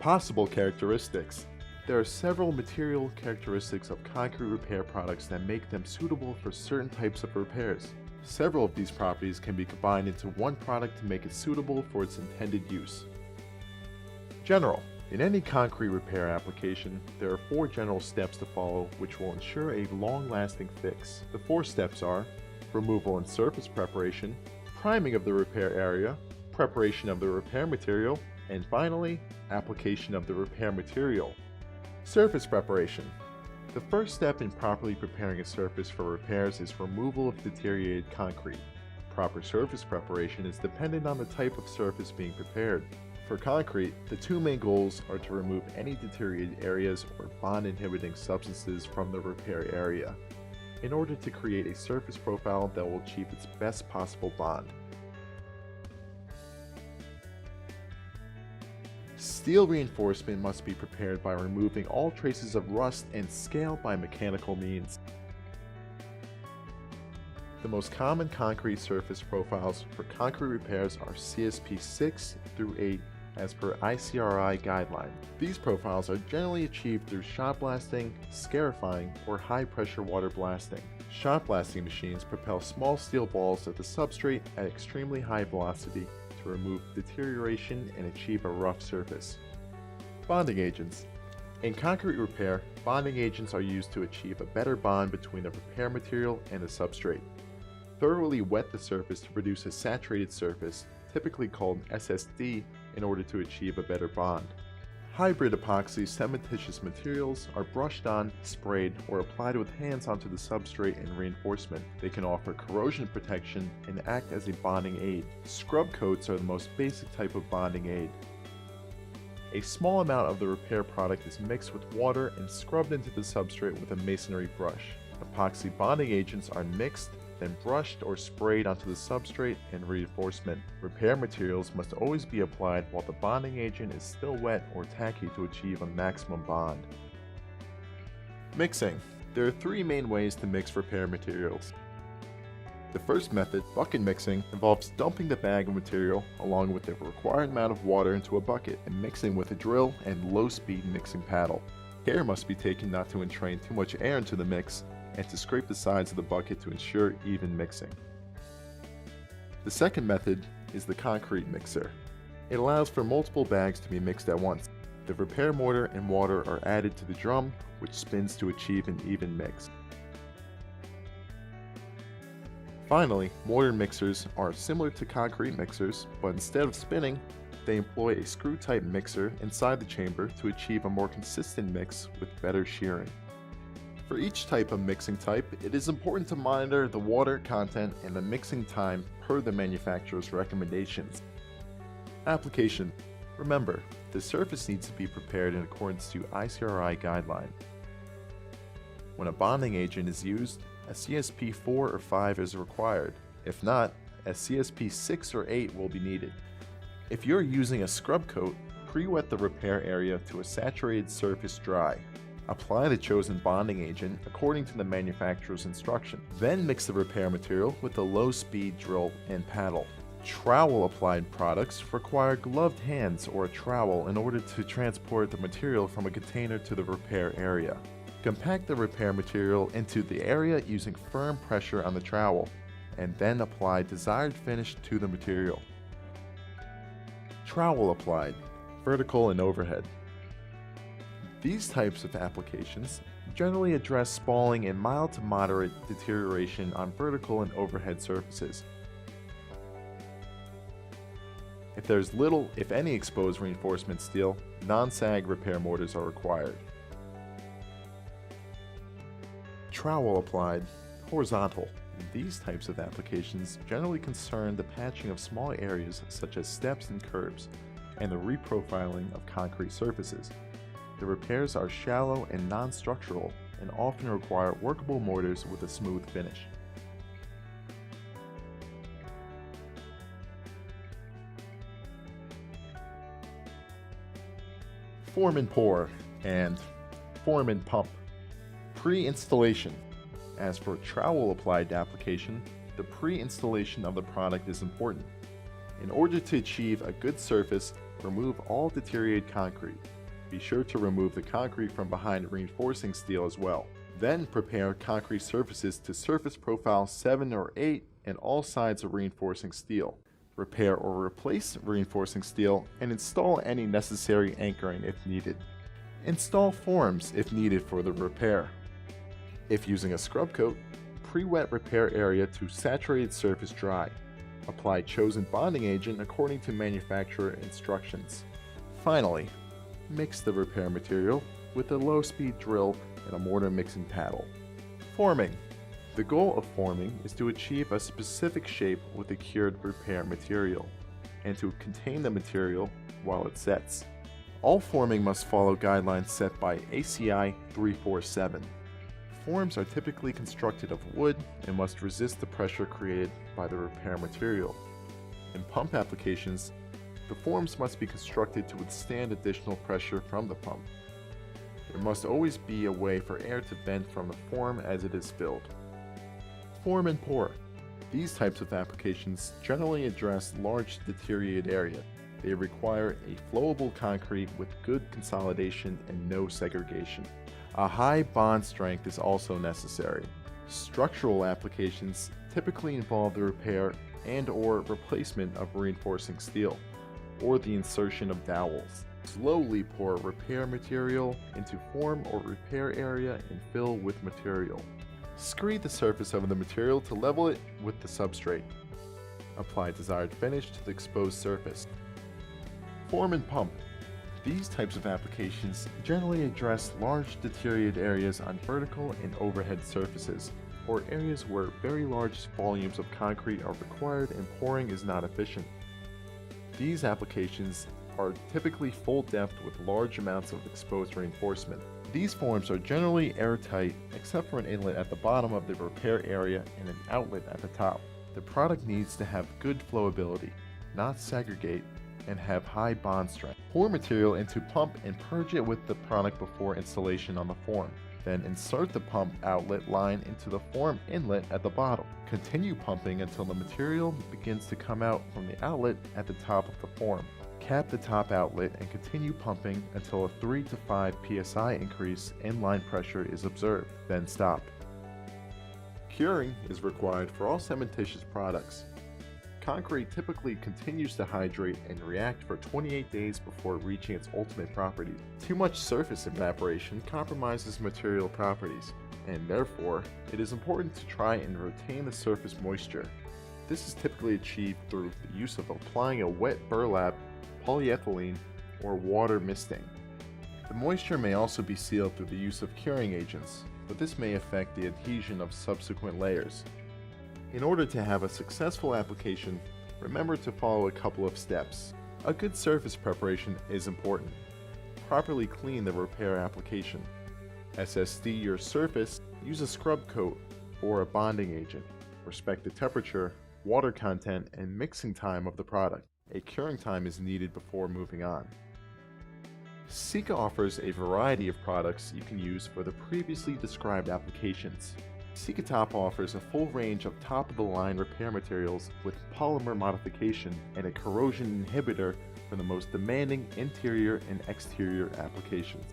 Possible characteristics. There are several material characteristics of concrete repair products that make them suitable for certain types of repairs. Several of these properties can be combined into one product to make it suitable for its intended use. General. In any concrete repair application, there are 4 general steps to follow which will ensure a long-lasting fix. The 4 steps are removal and surface preparation, priming of the repair area, preparation of the repair material, and finally, application of the repair material. Surface preparation. The first step in properly preparing a surface for repairs is removal of deteriorated concrete. Proper surface preparation is dependent on the type of surface being prepared. For concrete, the 2 main goals are to remove any deteriorated areas or bond-inhibiting substances from the repair area, in order to create a surface profile that will achieve its best possible bond. Steel reinforcement must be prepared by removing all traces of rust and scale by mechanical means. The most common concrete surface profiles for concrete repairs are CSP 6 through 8 as per ICRI guideline. These profiles are generally achieved through shot blasting, scarifying, or high-pressure water blasting. Shot blasting machines propel small steel balls at the substrate at extremely high velocity to remove deterioration and achieve a rough surface. Bonding agents. In concrete repair, bonding agents are used to achieve a better bond between the repair material and the substrate. Thoroughly wet the surface to produce a saturated surface, typically called SSD, in order to achieve a better bond. Hybrid epoxy cementitious materials are brushed on, sprayed, or applied with hands onto the substrate and reinforcement. They can offer corrosion protection and act as a bonding aid. Scrub coats are the most basic type of bonding aid. A small amount of the repair product is mixed with water and scrubbed into the substrate with a masonry brush. Epoxy bonding agents are mixed, then brushed or sprayed onto the substrate and reinforcement. Repair materials must always be applied while the bonding agent is still wet or tacky to achieve a maximum bond. Mixing. There are 3 main ways to mix repair materials. The first method, bucket mixing, involves dumping the bag of material along with the required amount of water into a bucket and mixing with a drill and low-speed mixing paddle. Care must be taken not to entrain too much air into the mix and to scrape the sides of the bucket to ensure even mixing. The second method is the concrete mixer. It allows for multiple bags to be mixed at once. The repair mortar and water are added to the drum, which spins to achieve an even mix. Finally, mortar mixers are similar to concrete mixers, but instead of spinning, they employ a screw-type mixer inside the chamber to achieve a more consistent mix with better shearing. For each type of mixing type, it is important to monitor the water content and the mixing time per the manufacturer's recommendations. Application. Remember, the surface needs to be prepared in accordance to ICRI guideline. When a bonding agent is used, a CSP 4 or 5 is required. If not, a CSP 6 or 8 will be needed. If you're using a scrub coat, pre-wet the repair area to a saturated surface dry. Apply the chosen bonding agent according to the manufacturer's instruction. Then mix the repair material with a low-speed drill and paddle. Trowel-applied products require gloved hands or a trowel in order to transport the material from a container to the repair area. Compact the repair material into the area using firm pressure on the trowel, and then apply desired finish to the material. Trowel applied, vertical and overhead. These types of applications generally address spalling and mild to moderate deterioration on vertical and overhead surfaces. If there's little, if any, exposed reinforcement steel, non-sag repair mortars are required. Trowel applied, horizontal. These types of applications generally concern the patching of small areas such as steps and curbs, and the reprofiling of concrete surfaces. The repairs are shallow and non-structural and often require workable mortars with a smooth finish. Form and pour and form and pump. Pre-installation. As for trowel applied application, the pre-installation of the product is important. In order to achieve a good surface, remove all deteriorated concrete. Be sure to remove the concrete from behind reinforcing steel as well. Then prepare concrete surfaces to surface profile 7 or 8 and all sides of reinforcing steel. Repair or replace reinforcing steel and install any necessary anchoring if needed. Install forms if needed for the repair. If using a scrub coat, pre-wet repair area to saturated surface dry. Apply chosen bonding agent according to manufacturer instructions. Finally, mix the repair material with a low-speed drill and a mortar mixing paddle. Forming. The goal of forming is to achieve a specific shape with the cured repair material, and to contain the material while it sets. All forming must follow guidelines set by ACI 347. Forms are typically constructed of wood and must resist the pressure created by the repair material. In pump applications, the forms must be constructed to withstand additional pressure from the pump. There must always be a way for air to vent from the form as it is filled. Form and pour. These types of applications generally address large deteriorated area. They require a flowable concrete with good consolidation and no segregation. A high bond strength is also necessary. Structural applications typically involve the repair and/or replacement of reinforcing steel, or the insertion of dowels. Slowly pour repair material into form or repair area and fill with material. Screed the surface of the material to level it with the substrate. Apply desired finish to the exposed surface. Form and pump. These types of applications generally address large deteriorated areas on vertical and overhead surfaces, or areas where very large volumes of concrete are required and pouring is not efficient. These applications are typically full depth with large amounts of exposed reinforcement. These forms are generally airtight except for an inlet at the bottom of the repair area and an outlet at the top. The product needs to have good flowability, not segregate, and have high bond strength. Pour material into pump and purge it with the product before installation on the form. Then insert the pump outlet line into the form inlet at the bottom. Continue pumping until the material begins to come out from the outlet at the top of the form. Cap the top outlet and continue pumping until a 3 to 5 psi increase in line pressure is observed, then stop. Curing is required for all cementitious products. Concrete typically continues to hydrate and react for 28 days before reaching its ultimate property. Too much surface evaporation compromises material properties, and therefore, it is important to try and retain the surface moisture. This is typically achieved through the use of applying a wet burlap, polyethylene, or water misting. The moisture may also be sealed through the use of curing agents, but this may affect the adhesion of subsequent layers. In order to have a successful application, remember to follow a couple of steps. A good surface preparation is important. Properly clean the repair application. SSD your surface, use a scrub coat or a bonding agent. Respect the temperature, water content, and mixing time of the product. A curing time is needed before moving on. Sika offers a variety of products you can use for the previously described applications. Sika Top offers a full range of top-of-the-line repair materials with polymer modification and a corrosion inhibitor for the most demanding interior and exterior applications.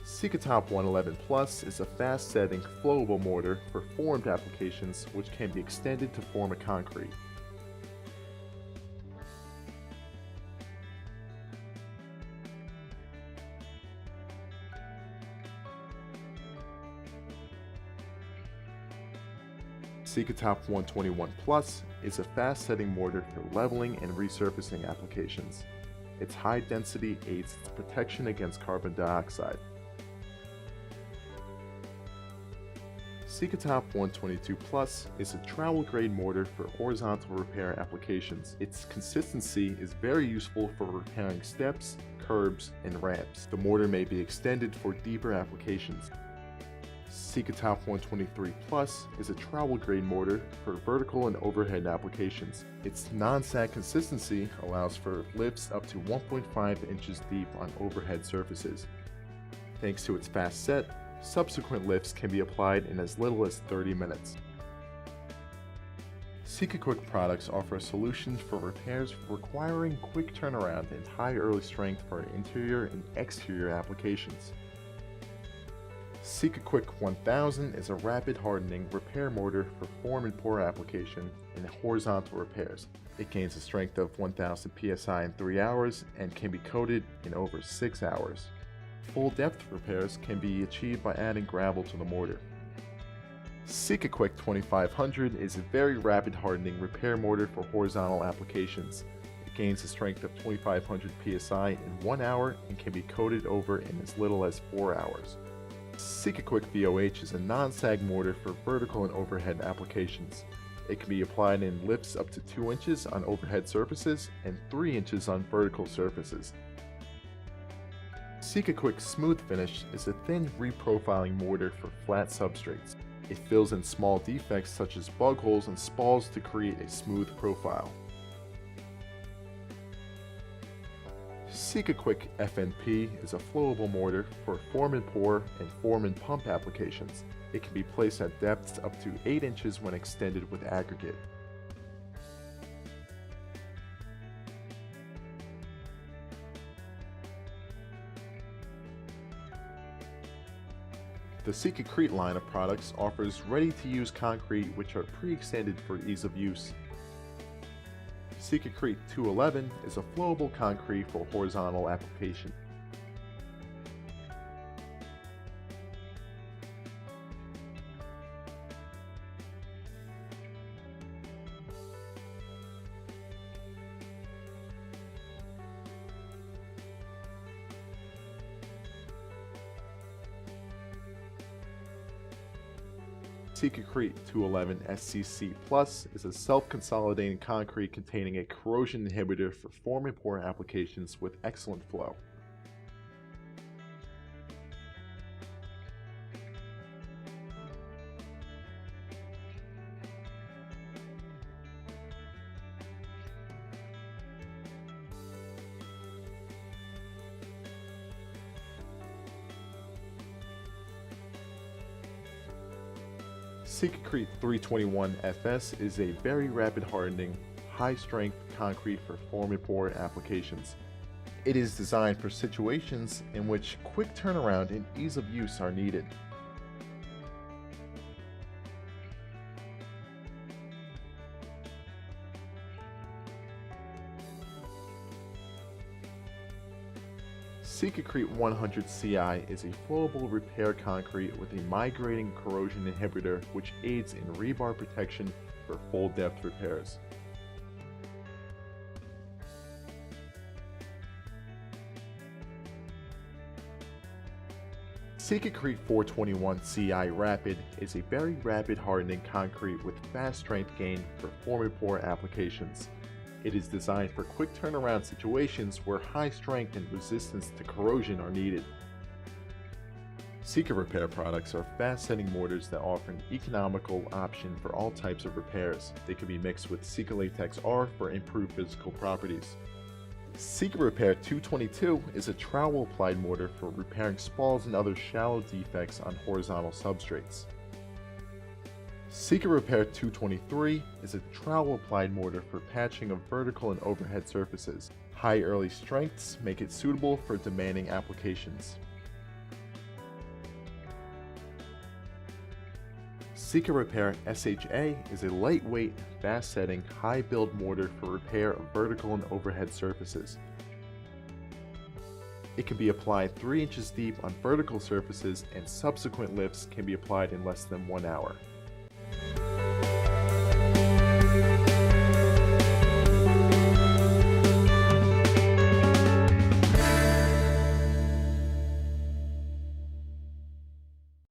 Sika Top 111 Plus is a fast-setting, flowable mortar for formed applications which can be extended to form a concrete. Sika Top 121 Plus is a fast-setting mortar for leveling and resurfacing applications. Its high density aids its protection against carbon dioxide. Sika Top 122 Plus is a trowel-grade mortar for horizontal repair applications. Its consistency is very useful for repairing steps, curbs, and ramps. The mortar may be extended for deeper applications. Sika Top 123 Plus is a trowel-grade mortar for vertical and overhead applications. Its non-sag consistency allows for lifts up to 1.5 inches deep on overhead surfaces. Thanks to its fast set, subsequent lifts can be applied in as little as 30 minutes. Sika Products offer solutions for repairs requiring quick turnaround and high early strength for interior and exterior applications. Sika 1000 is a rapid hardening repair mortar for form and pour application and horizontal repairs. It gains a strength of 1000 psi in 3 hours and can be coated in over 6 hours. Full depth repairs can be achieved by adding gravel to the mortar. Sika 2500 is a very rapid hardening repair mortar for horizontal applications. It gains a strength of 2500 psi in 1 hour and can be coated over in as little as 4 hours. Sika VOH is a non-sag mortar for vertical and overhead applications. It can be applied in lifts up to 2 inches on overhead surfaces and 3 inches on vertical surfaces. Sika Smooth Finish is a thin reprofiling mortar for flat substrates. It fills in small defects such as bug holes and spalls to create a smooth profile. Sika FNP is a flowable mortar for form and pour and form and pump applications. It can be placed at depths up to 8 inches when extended with aggregate. The Sika line of products offers ready-to-use concrete which are pre-extended for ease of use. Sika 211 is a flowable concrete for horizontal application. Sika 211 SCC Plus is a self-consolidating concrete containing a corrosion inhibitor for form and pour applications with excellent flow. Sika 321 FS is a very rapid hardening, high-strength concrete for form and pour applications. It is designed for situations in which quick turnaround and ease of use are needed. Sika 100 CI is a flowable repair concrete with a migrating corrosion inhibitor which aids in rebar protection for full depth repairs. Sika 421 CI Rapid is a very rapid hardening concrete with fast strength gain for form and pour applications. It is designed for quick turnaround situations where high strength and resistance to corrosion are needed. Sika Repair products are fast-setting mortars that offer an economical option for all types of repairs. They can be mixed with Sika Latex R for improved physical properties. Sika Repair 222 is a trowel-applied mortar for repairing spalls and other shallow defects on horizontal substrates. Sika Repair 223 is a trowel-applied mortar for patching of vertical and overhead surfaces. High early strengths make it suitable for demanding applications. Sika Repair SHA is a lightweight, fast-setting, high-build mortar for repair of vertical and overhead surfaces. It can be applied 3 inches deep on vertical surfaces and subsequent lifts can be applied in less than 1 hour.